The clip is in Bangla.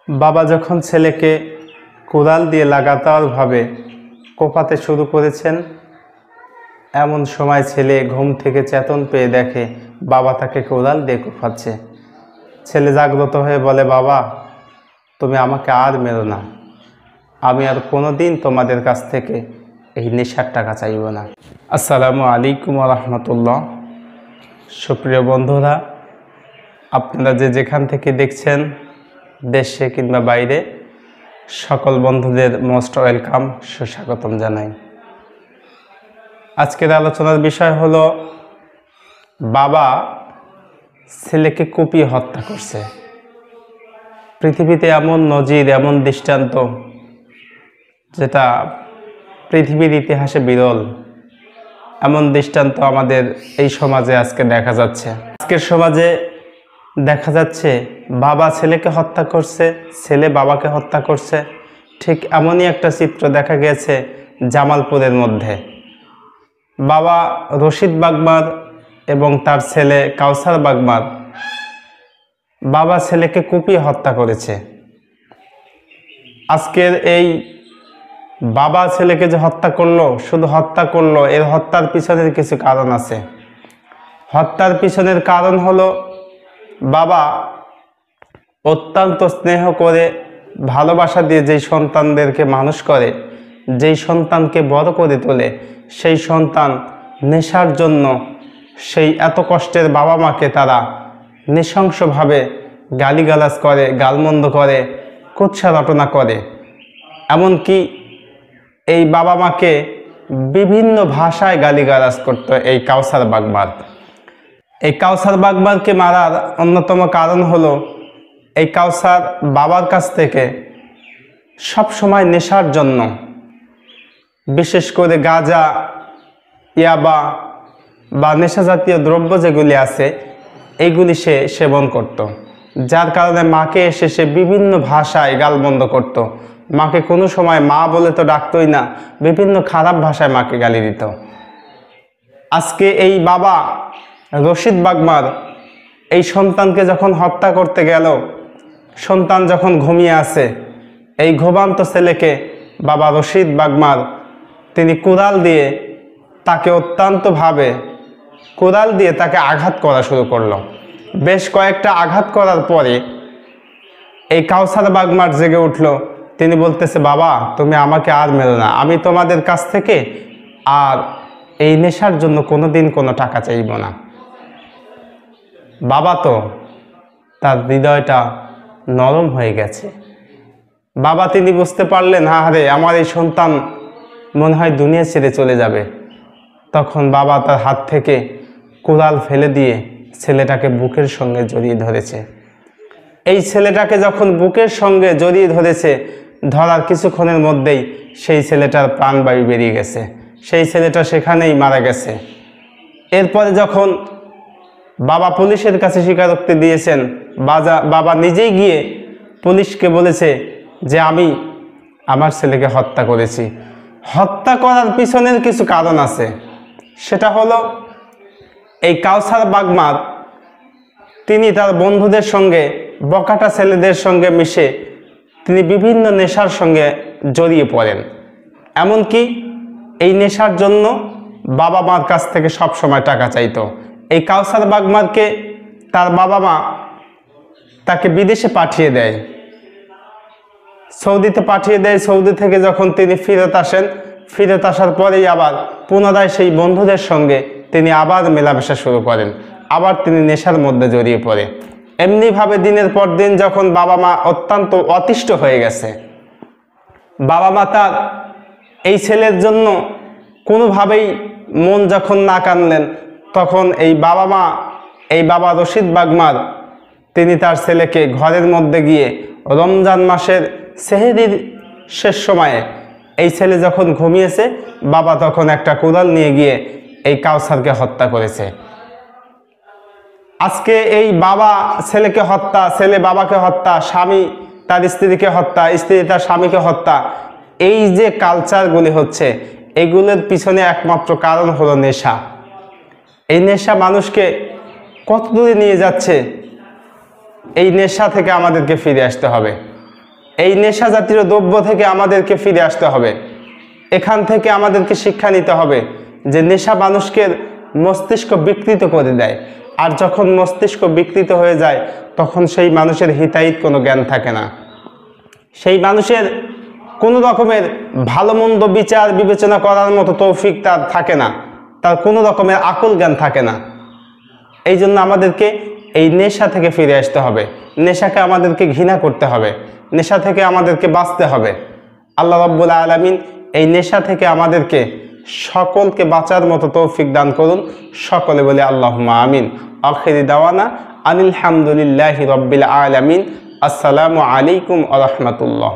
বাবা যখন ছেলেকে কোদাল দিয়ে লাগাতারভাবে কোপাতে শুরু করেছেন, এমন সময় ছেলে ঘুম থেকে চেতন পেয়ে দেখে বাবা তাকে কোদাল দিয়ে কোপাচ্ছে। ছেলে জাগ্রত হয়ে বলে, বাবা তুমি আমাকে আর মেরো না, আমি আর কোনো দিন তোমাদের কাছ থেকে এই নেশার টাকা চাইব না। আসসালামু আলাইকুম রহমতুল্লাহ। সুপ্রিয় বন্ধুরা, আপনারা যেখান থেকে দেখছেন, দেশে কিংবা বাইরে, সকল বন্ধুদের মোস্ট ওয়েলকাম, সুস্বাগতম জানাই। আজকের আলোচনার বিষয় হলো বাবা ছেলেকে কুপিয়ে হত্যা করছে। পৃথিবীতে এমন নজির, এমন দৃষ্টান্ত যেটা পৃথিবীর ইতিহাসে বিরল, এমন দৃষ্টান্ত আমাদের এই সমাজে আজকে দেখা যাচ্ছে। আজকের সমাজে দেখা যাচ্ছে বাবা ছেলেকে হত্যা করছে, ছেলে বাবাকে হত্যা করছে। ঠিক এমনই একটা চিত্র দেখা গেছে জামালপুরের মধ্যে। বাবা রশিদ বাগমার এবং তার ছেলে কাউসার বাগমার বাবা ছেলেকে কুপিয়ে হত্যা করেছে। আজকের এই বাবা ছেলেকে যে হত্যা করলো, শুধু হত্যা করলো, এর হত্যার পিছনের কিছু কারণ আছে। হত্যার পিছনের কারণ হলো বাবা অত্যন্ত স্নেহ করে, ভালোবাসা দিয়ে যেই সন্তানদেরকে মানুষ করে, যেই সন্তানকে বড় করে তোলে, সেই সন্তান নেশার জন্য সেই এত কষ্টের বাবা মাকে তারা নৃশংসভাবে গালিগালাজ করে, গালমন্দ করে, কুৎসা রটনা করে। এমনকি এই বাবা মাকে বিভিন্ন ভাষায় গালিগালাজ করতো এই কাউসার বাগমার। এই কাউসার বাগমারকে মারার অন্যতম কারণ হলো এই কাউসার বাবার কাছ থেকে সব সময় নেশার জন্য, বিশেষ করে গাঁজা, ইয়াবা বা নেশা জাতীয় দ্রব্য যেগুলি আছে, এইগুলি সে সেবন করত। যার কারণে মাকে এসে সে বিভিন্ন ভাষায় গালমন্দ করত। মাকে কোনো সময় মা বলে তো ডাকতই না, বিভিন্ন খারাপ ভাষায় মাকে গালি দিত। আজকে এই বাবা রশিদ বাগমার এই সন্তানকে যখন হত্যা করতে গেল, সন্তান যখন ঘুমিয়ে আছে, এই ঘুমান্ত ছেলেকে বাবা রশিদ বাগমার তিনি কোদাল দিয়ে তাকে অত্যন্তভাবে কোদাল দিয়ে তাকে আঘাত করা শুরু করলো। বেশ কয়েকটা আঘাত করার পরে এই কাউসার বাগমার জেগে উঠল। তিনি বলতেছে, বাবা তুমি আমাকে আর মেরো না, আমি তোমাদের কাছ থেকে আর এই নেশার জন্য কোনোদিন কোনো টাকা চাইব না। বাবা তো তার হৃদয়টা নরম হয়ে গেছে। বাবা তিনি বুঝতে পারলেন, আরে আমার এই সন্তান মনে হয় দুনিয়া ছেড়ে চলে যাবে। তখন বাবা তার হাত থেকে কোদাল ফেলে দিয়ে ছেলেটাকে বুকের সঙ্গে জড়িয়ে ধরেছে। এই ছেলেটাকে যখন বুকের সঙ্গে জড়িয়ে ধরেছে, ধরার কিছুক্ষণের মধ্যেই সেই ছেলেটার প্রাণবায়ু বেরিয়ে গেছে। সেই ছেলেটা সেখানেই মারা গেছে। এরপরে যখন বাবা পুলিশের কাছে স্বীকারোক্তি দিয়েছেন, বাবা নিজেই গিয়ে পুলিশকে বলেছে যে আমি আমার ছেলেকে হত্যা করেছি। হত্যা করার পিছনের কিছু কারণ আছে। সেটা হলো এই কাউসার বাগমার তিনি তার বন্ধুদের সঙ্গে, বকাটা ছেলেদের সঙ্গে মিশে তিনি বিভিন্ন নেশার সঙ্গে জড়িয়ে পড়েন। এমনকি এই নেশার জন্য বাবা মার কাছ থেকে সব সময় টাকা চাইতো। এই কাউসার বাগমারকে তার বাবা মা তাকে বিদেশে পাঠিয়ে দেয়, সৌদিতে পাঠিয়ে দেয়। সৌদি থেকে যখন তিনি ফিরত আসেন, ফিরত আসার পরেই আবার পুনরায় সেই বন্ধুদের সঙ্গে তিনি আবার মেলামেশা শুরু করেন, আবার তিনি নেশার মধ্যে জড়িয়ে পড়ে। এমনিভাবে দিনের পর দিন যখন বাবা মা অত্যন্ত অতিষ্ঠ হয়ে গেছে, বাবা মা তার এই ছেলের জন্য কোনোভাবেই মন যখন না কানলেন, তখন এই বাবা রশিদ বাগমার তিনি তার ছেলেকে ঘরের মধ্যে গিয়ে রমজান মাসের সেহরির শেষ সময়ে এই ছেলে যখন ঘুমিয়েছে, বাবা তখন একটা কোদাল নিয়ে গিয়ে এই কাউসারকে হত্যা করেছে। আজকে এই বাবা ছেলেকে হত্যা, ছেলে বাবাকে হত্যা, স্বামী তার স্ত্রীকে হত্যা, স্ত্রী তার স্বামীকে হত্যা, এই যে কালচারগুলি হচ্ছে, এগুলোর পিছনে একমাত্র কারণ হলো নেশা। এই নেশা মানুষকে কত দূরে নিয়ে যাচ্ছে, এই নেশা থেকে আমাদেরকে ফিরে আসতে হবে। এই নেশা জাতীয় দ্রব্য থেকে আমাদেরকে ফিরে আসতে হবে। এখান থেকে আমাদেরকে শিক্ষা নিতে হবে যে নেশা মানুষকে মস্তিষ্ক বিকৃত করে দেয়, আর যখন মস্তিষ্ক বিকৃত হয়ে যায় তখন সেই মানুষের হিতাহিত কোনো জ্ঞান থাকে না, সেই মানুষের কোনো রকমের ভালো মন্দ বিচার বিবেচনা করার মতো তৌফিক তার থাকে না, তার কোনো রকমের আকল জ্ঞান থাকে না। এই জন্য আমাদেরকে এই নেশা থেকে ফিরে আসতে হবে, নেশাকে আমাদেরকে ঘৃণা করতে হবে, নেশা থেকে আমাদেরকে বাঁচতে হবে। আল্লাহ রাব্বুল আলামিন এই নেশা থেকে আমাদেরকে সকলকে বাঁচার মতো তৌফিক দান করুন। সকলে বলে আল্লাহুম্মা আমিন। আখিরি দাওয়ানা আনিল হামদুলিল্লাহি রাব্বিল আলামিন। আসসালামু আলাইকুম ওয়া রাহমাতুল্লাহ।